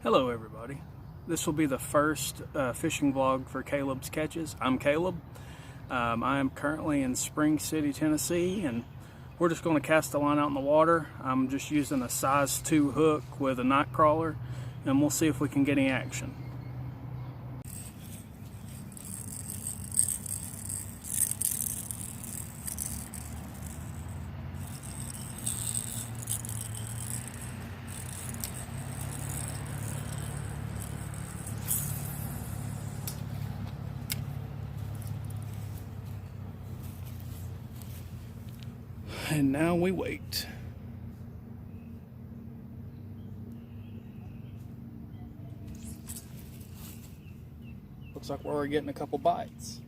Hello everybody. This will be the first fishing vlog for Caleb's Catches. I'm Caleb. I am currently in Spring City, Tennessee, and we're just going to cast a line out in the water. I'm just using a size 2 hook with a night crawler, and we'll see if we can get any action. And now we wait. Looks like we're getting a couple bites.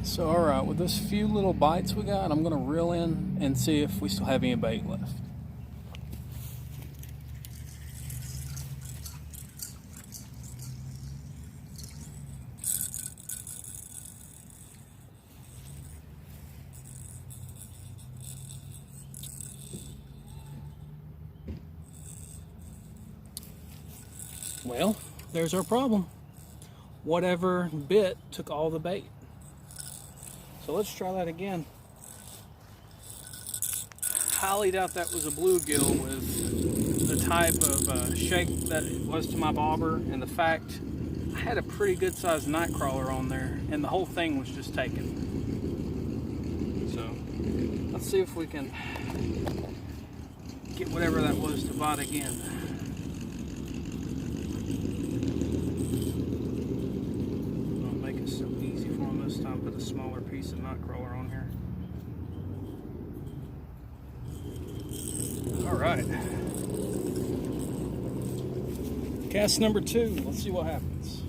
So alright, with those few little bites we got, I'm going to reel in and see if we still have any bait left. Well, there's our problem. Whatever bit took all the bait. So let's try that again. Highly doubt that was a bluegill with the type of shake that it was to my bobber, and the fact I had a pretty good sized night crawler on there and the whole thing was just taken. So let's see if we can get whatever that was to bite again. I'll make it so easy for him this time. Put a smaller piece of night crawler on here. All right. Cast number 2. Let's see what happens.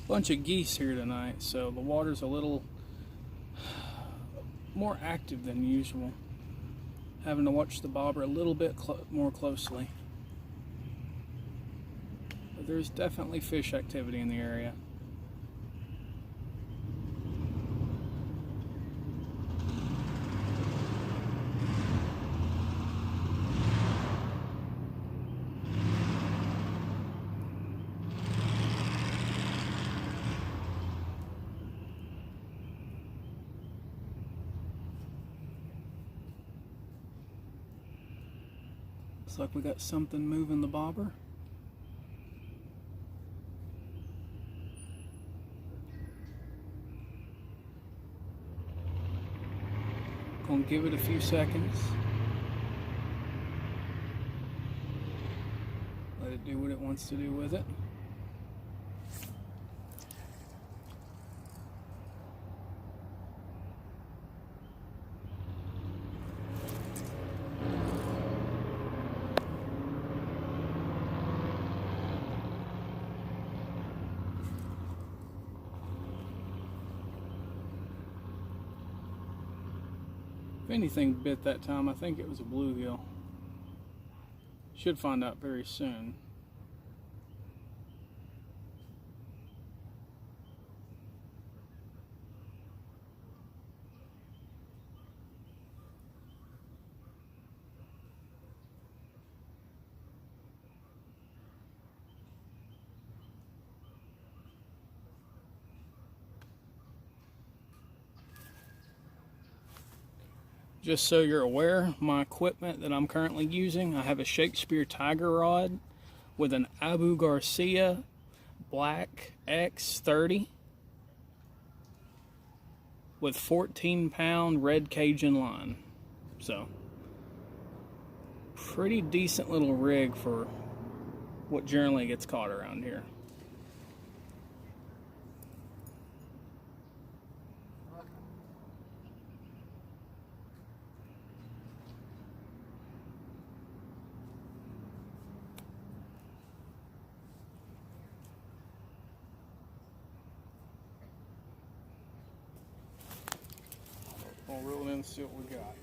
Bunch of geese here tonight, so the water's a little more active than usual. Having to watch the bobber a little bit more closely. But there's definitely fish activity in the area. Looks like we got something moving the bobber. Gonna give it a few seconds. Let it do what it wants to do with it. If anything bit that time, I think it was a bluegill. Should find out very soon. Just so you're aware, my equipment that I'm currently using, I have a Shakespeare Tiger Rod with an Abu Garcia Black X30 with 14-pound red Cajun line. So, pretty decent little rig for what generally gets caught around here. We'll reel it in and see what we got.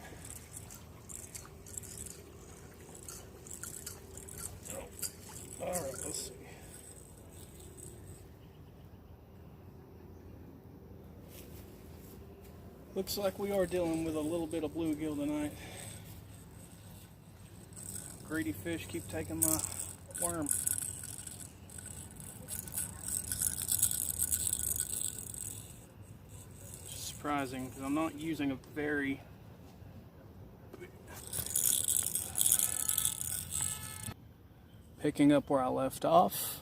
Alright, let's see. Looks like we are dealing with a little bit of bluegill tonight. Greedy fish keep taking my worm. Surprising, because I'm not using a very picking up where I left off.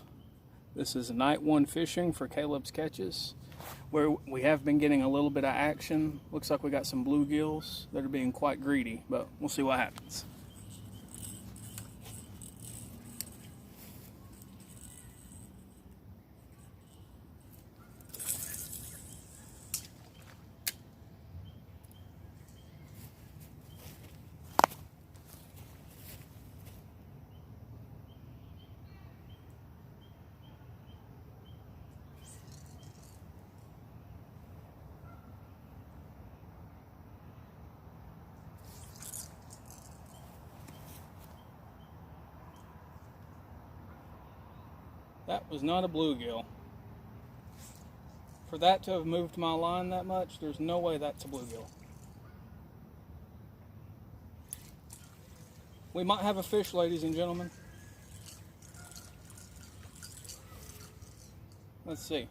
This is night one fishing for Caleb's Catches, where we have been getting a little bit of action. Looks like we got some bluegills that are being quite greedy, but we'll see what happens. That was not a bluegill. For that to have moved my line that much, there's no way that's a bluegill. We might have a fish, ladies and gentlemen. Let's see.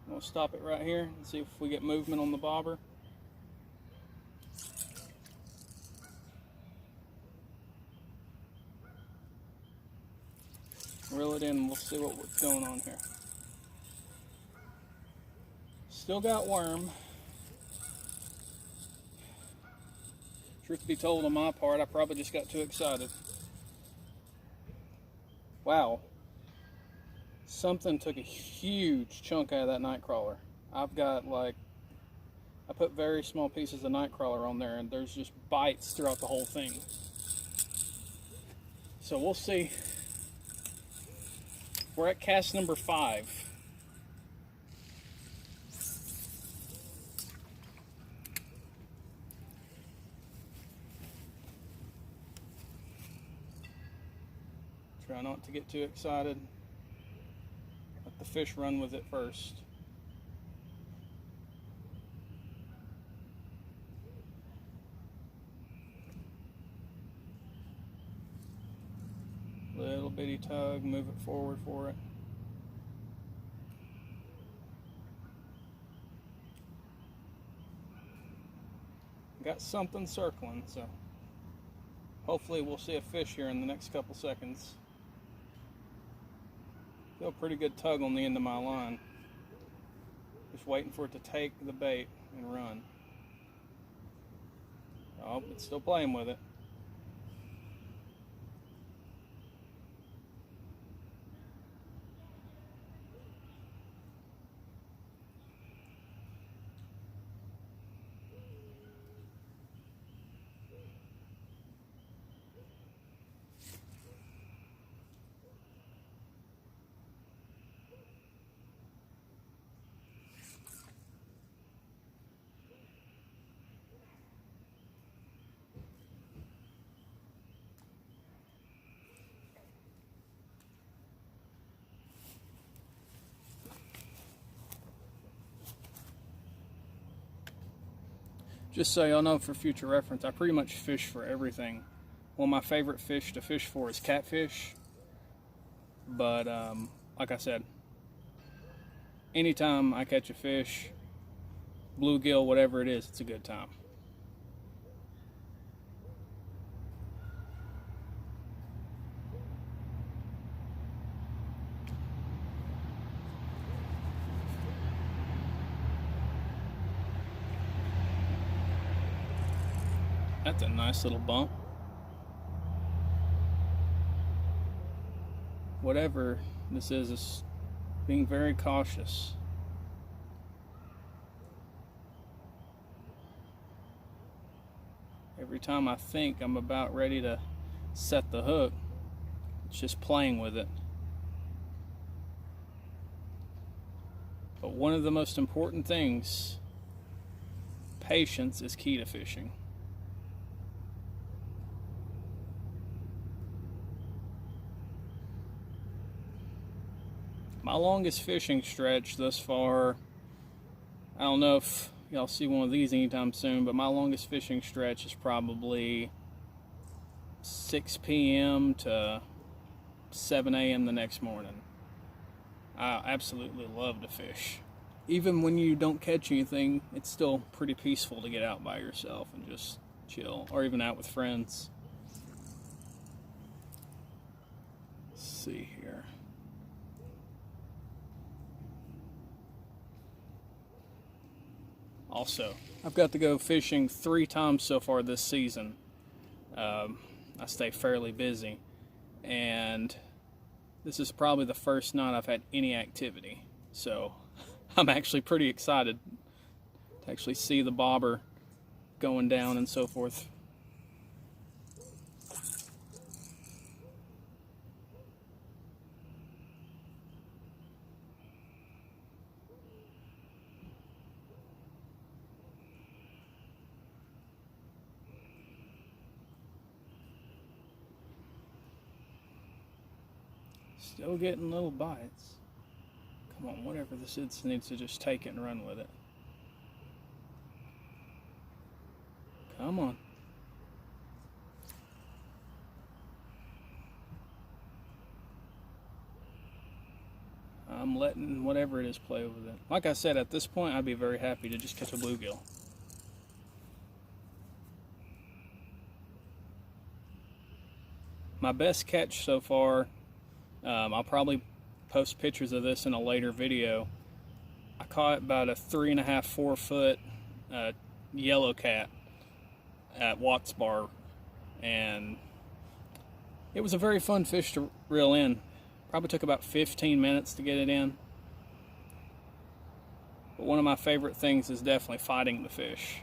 We'll stop it right here and see if we get movement on the bobber. Reel it in and we'll see what's going on here. Still got worm. Truth be told, on my part, I probably just got too excited. Wow. Something took a huge chunk out of that night crawler. I've got like, I put very small pieces of night crawler on there and there's just bites throughout the whole thing. So we'll see. We're at cast number 5. Try not to get too excited. Let the fish run with it first. Little bitty tug, move it forward for it. Got something circling, so hopefully we'll see a fish here in the next couple seconds. Feel a pretty good tug on the end of my line. Just waiting for it to take the bait and run. Oh, it's still playing with it. Just so y'all know for future reference, I pretty much fish for everything. One of my favorite fish to fish for is catfish. But like I said, anytime I catch a fish, bluegill, whatever it is, it's a good time. That's a nice little bump. Whatever this is being very cautious. Every time I think I'm about ready to set the hook, it's just playing with it. But one of the most important things, patience, is key to fishing. My longest fishing stretch thus far, I don't know if y'all see one of these anytime soon, but my longest fishing stretch is probably 6 p.m. to 7 a.m. the next morning. I absolutely love to fish. Even when you don't catch anything, it's still pretty peaceful to get out by yourself and just chill, or even out with friends. Let's see here. Also, I've got to go fishing 3 times so far this season. I stay fairly busy, and this is probably the first night I've had any activity. So I'm actually pretty excited to actually see the bobber going down and so forth. Still getting little bites. Come on, whatever this is needs to just take it and run with it. Come on. I'm letting whatever it is play with it. Like I said, at this point, I'd be very happy to just catch a bluegill. My best catch so far, I'll probably post pictures of this in a later video. I caught about a 3.5, 4 foot yellow cat at Watts Bar, and it was a very fun fish to reel in. Probably took about 15 minutes to get it in. But one of my favorite things is definitely fighting the fish.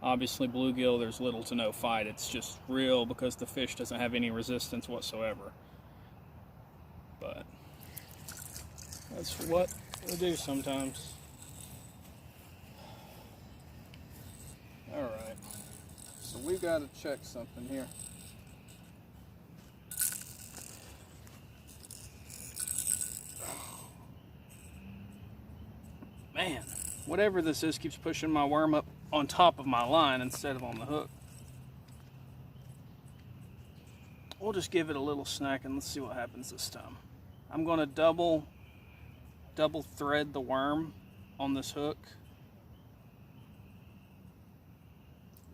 Obviously bluegill, there's little to no fight. It's just reel because the fish doesn't have any resistance whatsoever. But that's what we do sometimes. Alright, so we got to check something here. whatever this is keeps pushing my worm up on top of my line instead of on the hook. We'll just give it a little snack and let's see what happens this time. I'm going to double thread the worm on this hook.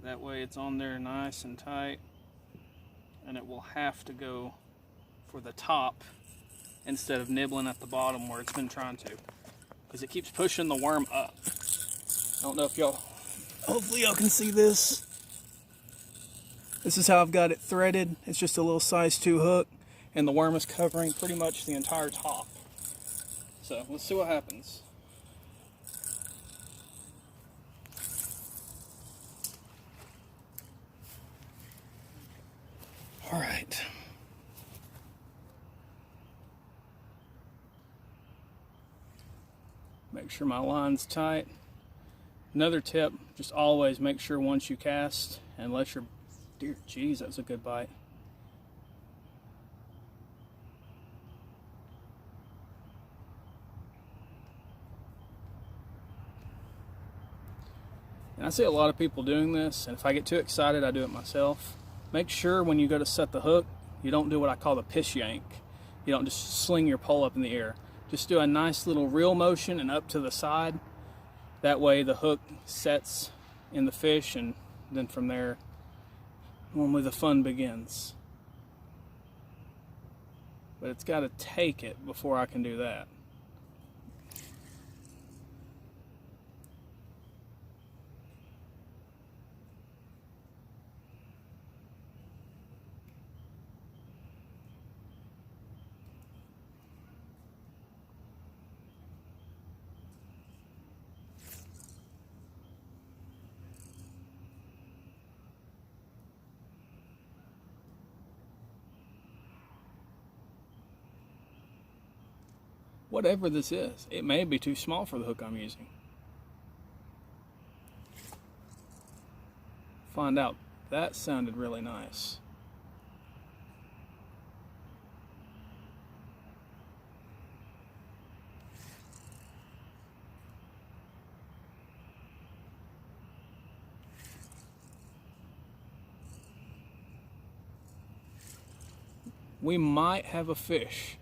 That way it's on there nice and tight, and it will have to go for the top instead of nibbling at the bottom where it's been trying to, because it keeps pushing the worm up. I don't know if y'all, hopefully y'all can see this. This is how I've got it threaded. It's just a little size 2 hook, and the worm is covering pretty much the entire top. So let's see what happens. All right. Make sure my line's tight. Another tip, just always make sure once you cast, unless you're, dear geez, that's a good bite. And I see a lot of people doing this, and if I get too excited, I do it myself. Make sure when you go to set the hook, you don't do what I call the piss yank. You don't just sling your pole up in the air. Just do a nice little reel motion and up to the side. That way the hook sets in the fish, and then from there, normally the fun begins. But it's got to take it before I can do that. Whatever this is, it may be too small for the hook I'm using. Find out. That sounded really nice. We might have a fish.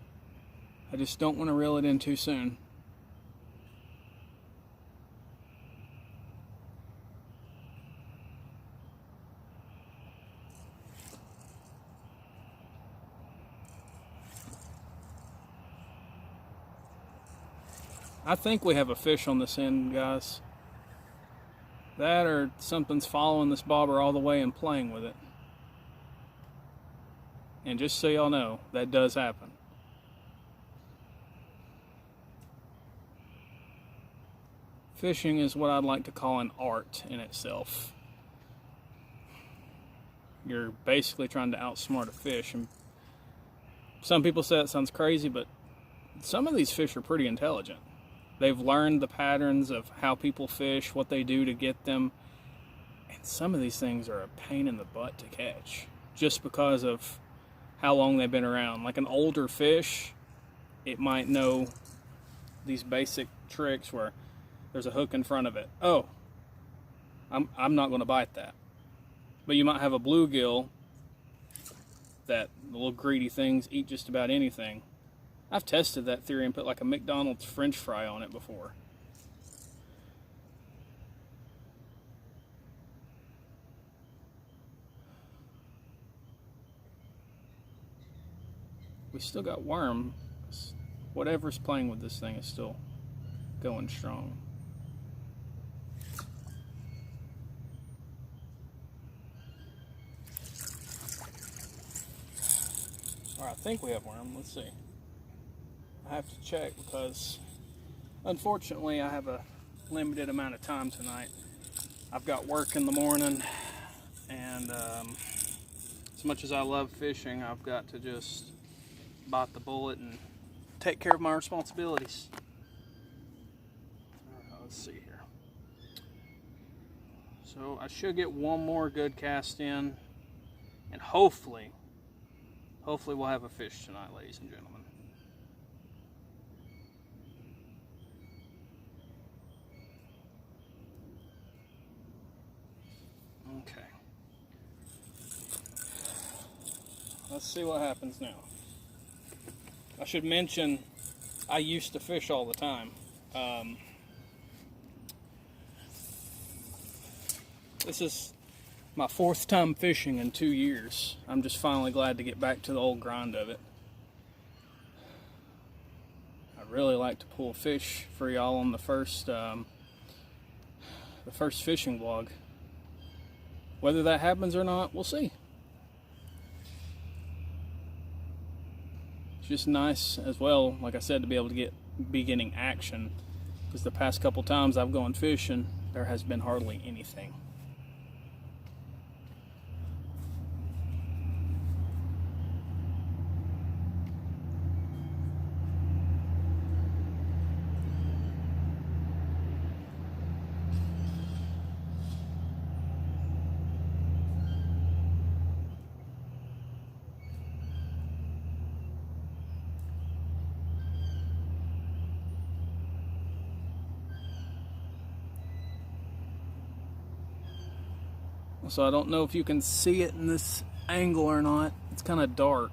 I just don't want to reel it in too soon. I think we have a fish on this end, guys. That or something's following this bobber all the way and playing with it. And just so y'all know, that does happen. Fishing is what I'd like to call an art in itself. You're basically trying to outsmart a fish. And some people say that sounds crazy, but some of these fish are pretty intelligent. They've learned the patterns of how people fish, what they do to get them. And some of these things are a pain in the butt to catch, just because of how long they've been around. Like an older fish, it might know these basic tricks where there's a hook in front of it. Oh, I'm not going to bite that. But you might have a bluegill that the little greedy things eat just about anything. I've tested that theory and put like a McDonald's French fry on it before. We still got worm. Whatever's playing with this thing is still going strong. Alright, I think we have worm. Let's see. I have to check because unfortunately I have a limited amount of time tonight. I've got work in the morning, and as much as I love fishing, I've got to just bite the bullet and take care of my responsibilities. Let's see here. So I should get one more good cast in, and hopefully we'll have a fish tonight, ladies and gentlemen. Okay. Let's see what happens now. I should mention, I used to fish all the time. This is my 4th time fishing in 2 years. I'm just finally glad to get back to the old grind of it. I really like to pull fish for y'all on the first fishing vlog. Whether that happens or not, we'll see. It's just nice as well, like I said, to be able to be getting action, because the past couple times I've gone fishing, there has been hardly anything. So I don't know if you can see it in this angle or not. It's kind of dark,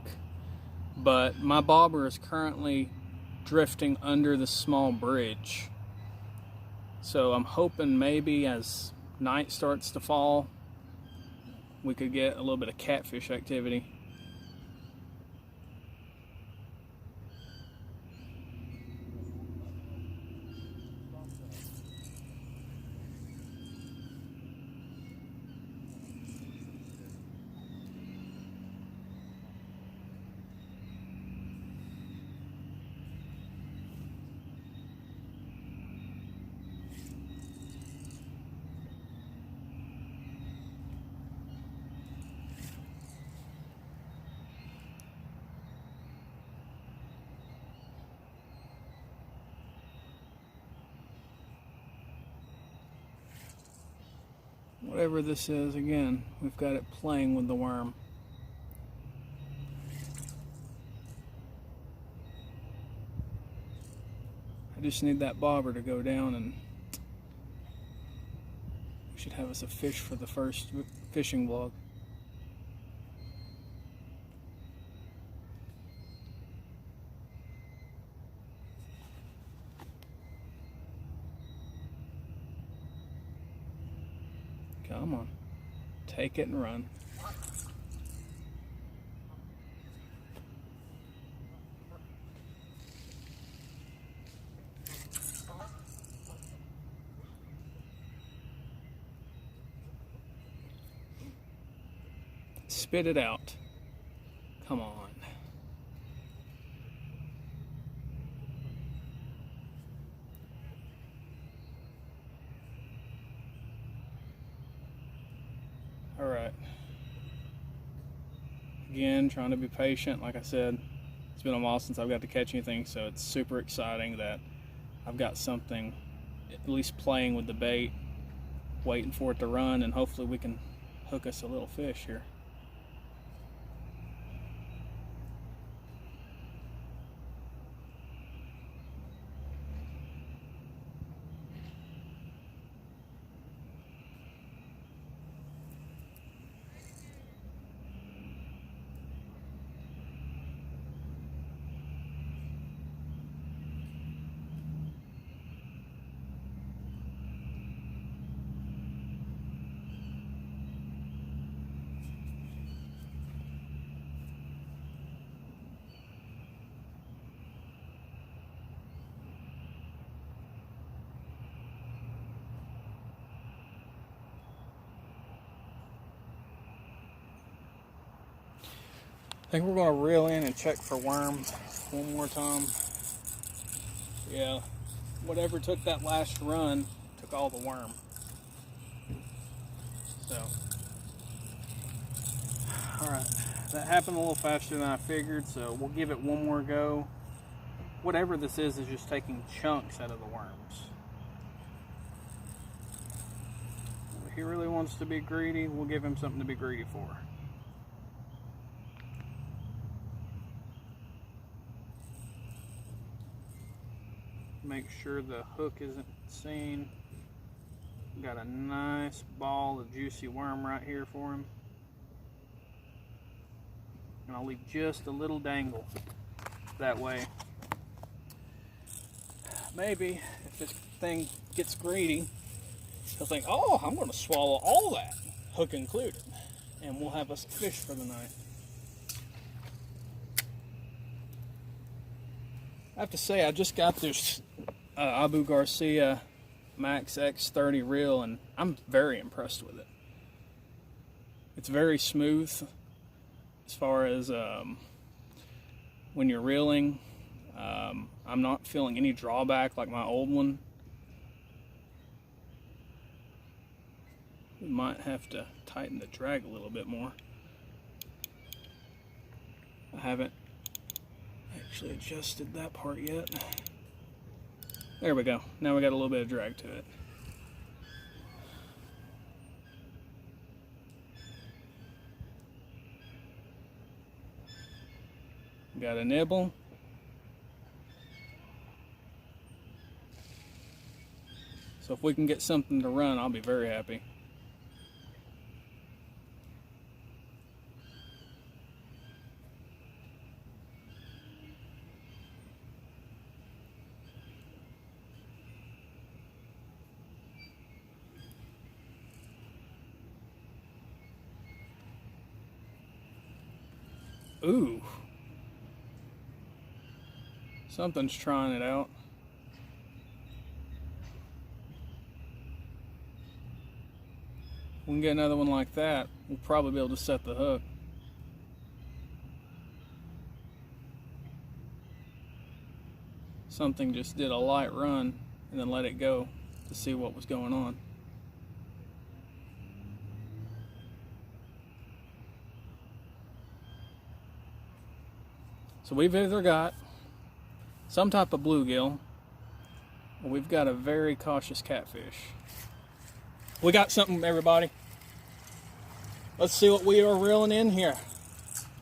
but my bobber is currently drifting under the small bridge. So I'm hoping maybe as night starts to fall, we could get a little bit of catfish activity. Whatever this is, again, we've got it playing with the worm. I just need that bobber to go down, and we should have us a fish for the first fishing vlog. Come on, take it and run. Spit it out. Come on. All right. Again, trying to be patient. Like I said, it's been a while since I've got to catch anything, so it's super exciting that I've got something at least playing with the bait, waiting for it to run, and hopefully we can hook us a little fish here. I think we're going to reel in and check for worms one more time. Yeah, whatever took that last run took all the worm. So, alright, that happened a little faster than I figured, so we'll give it one more go. Whatever this is just taking chunks out of the worms. If he really wants to be greedy, we'll give him something to be greedy for. Make sure the hook isn't seen. Got a nice ball of juicy worm right here for him. And I'll leave just a little dangle. That way, maybe if this thing gets greedy, he'll think, oh, I'm going to swallow all that, hook included. And we'll have us a fish for the night. I have to say, I just got this Abu Garcia Max X30 reel, and I'm very impressed with it. It's very smooth as far as when you're reeling. I'm not feeling any drawback like my old one. We might have to tighten the drag a little bit more. I haven't actually adjusted that part yet. There we go. Now we got a little bit of drag to it. Got a nibble. So if we can get something to run, I'll be very happy. Ooh. Something's trying it out. We can get another one like that, we'll probably be able to set the hook. Something just did a light run and then let it go to see what was going on. So we've either got some type of bluegill, or we've got a very cautious catfish. We got something, everybody. Let's see what we are reeling in here.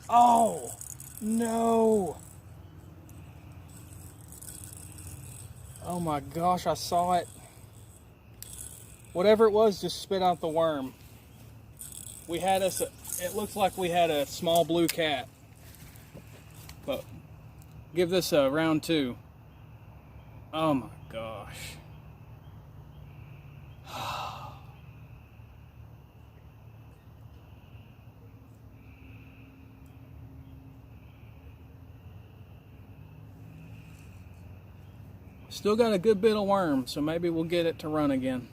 Oh, no. Oh my gosh, I saw it. Whatever it was just spit out the worm. We had us, it looks like we had a small blue cat. But give this a round 2. Oh my gosh. Still got a good bit of worm, so maybe we'll get it to run again.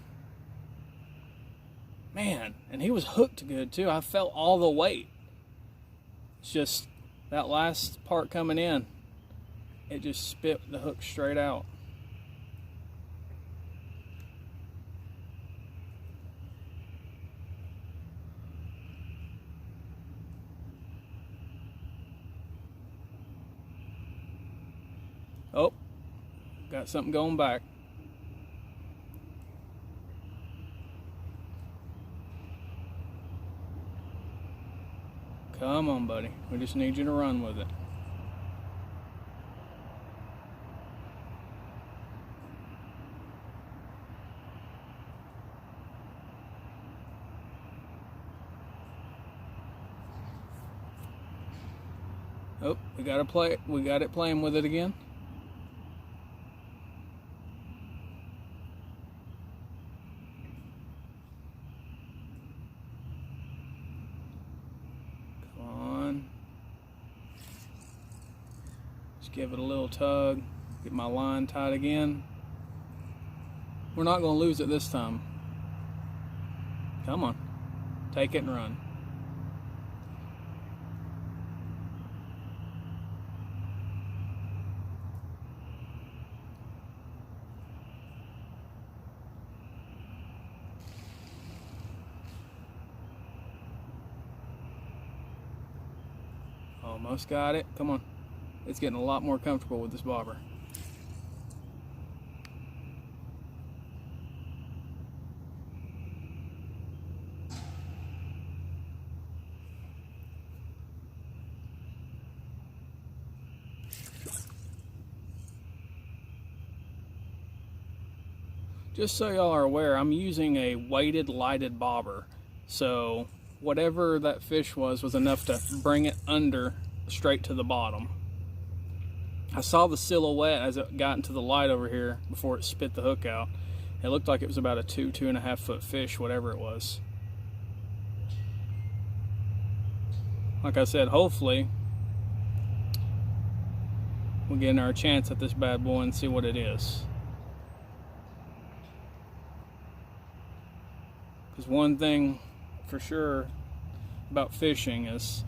Man, and he was hooked good too. I felt all the weight. It's just that last part coming in, it just spit the hook straight out. Oh, got something going back. Come on, buddy. We just need you to run with it. Oh, we got it playing with it again. Give it a little tug, get my line tight again. We're not going to lose it this time. Come on, take it and run. Almost got it, come on. It's getting a lot more comfortable with this bobber. Just so y'all are aware, I'm using a weighted lighted bobber. So whatever that fish was enough to bring it under straight to the bottom. I saw the silhouette as it got into the light over here before it spit the hook out. It looked like it was about a 2.5 foot fish, whatever it was. Like I said, hopefully we'll get our chance at this bad boy and see what it is. Because one thing for sure about fishing is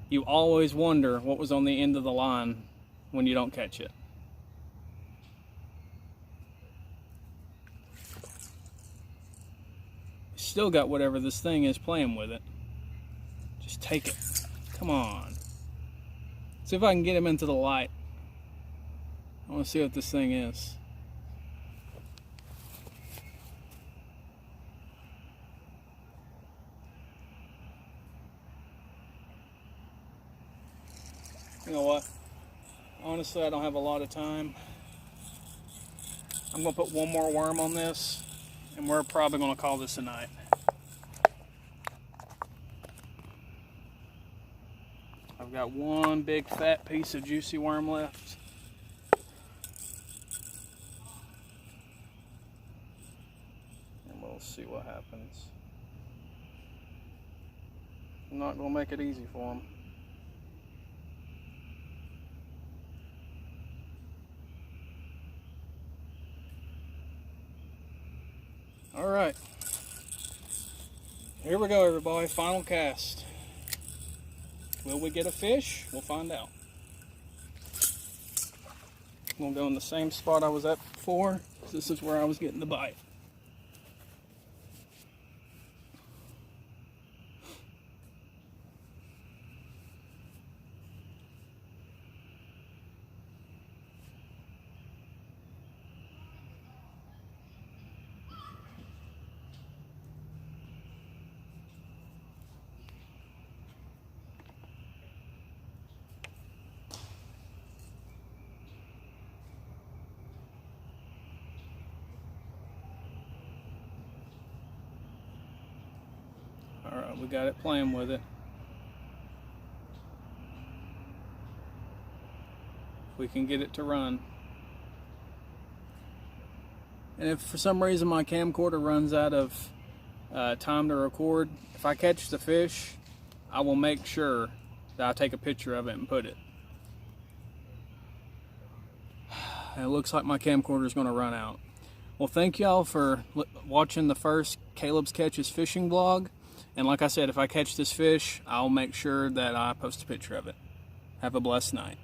you always wonder what was on the end of the line when you don't catch it. Still got whatever this thing is playing with it. Just take it. Come on. See if I can get him into the light. I want to see what this thing is. You know what? Honestly, I don't have a lot of time. I'm going to put one more worm on this, and we're probably going to call this a night. I've got one big fat piece of juicy worm left. And we'll see what happens. I'm not going to make it easy for him. All right, here we go, everybody. Final cast. Will we get a fish? We'll find out. I'm gonna go in the same spot I was at before, because this is where I was getting the bite. Alright, we got it playing with it. We can get it to run. And if for some reason my camcorder runs out of time to record, if I catch the fish, I will make sure that I take a picture of it and put it. It looks like my camcorder is going to run out. Well, thank y'all for watching the first Caleb's Catches fishing vlog. And like I said, if I catch this fish, I'll make sure that I post a picture of it. Have a blessed night.